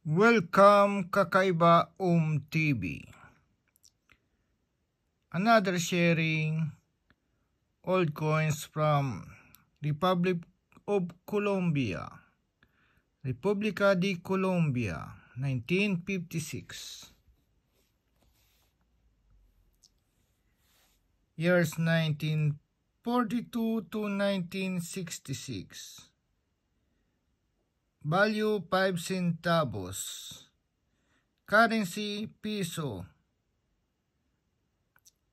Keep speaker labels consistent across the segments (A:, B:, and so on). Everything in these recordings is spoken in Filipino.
A: Welcome Kakaiba TV. Another sharing old coins from Republic of Colombia. República de Colombia, 1956. Years 1942 to 1966. Value 5 centavos. Currency peso.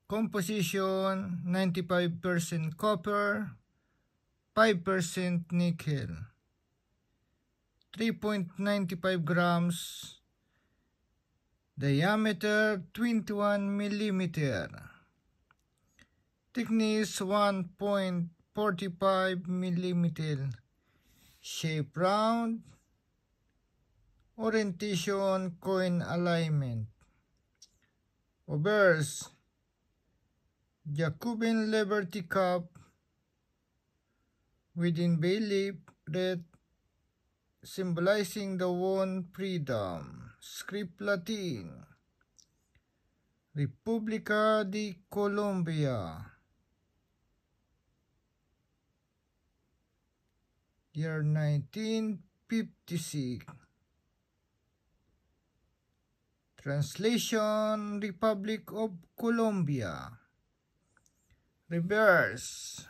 A: Composition 95% copper, 5% nickel. 3.95 grams. Diameter 21 millimeter. Thickness 1.45 millimeter. Shape round. Orientation coin alignment. Obverse Jacobin Liberty Cup within bay-leaf red symbolizing the won freedom. Script Latin. República de Colombia. Year 1956. Translation Republic of Colombia. Reverse.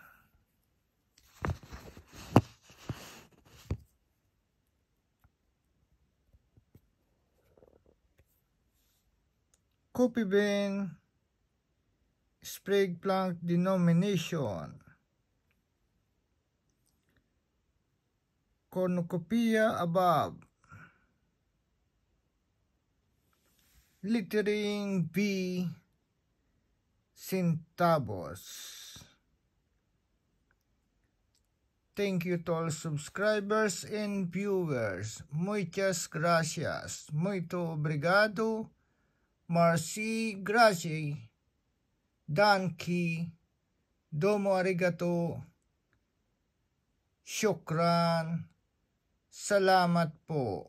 A: Copy bean Sprague Plank denomination. Cornucopia above. Lettering B centavos. Thank you to all subscribers and viewers. Muchas gracias. Muito obrigado. Merci, grazie. Danke. Domo arigato. Shukran. Salamat po.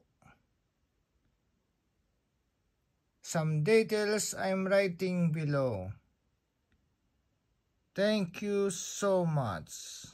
A: Some details I'm writing below. Thank you so much.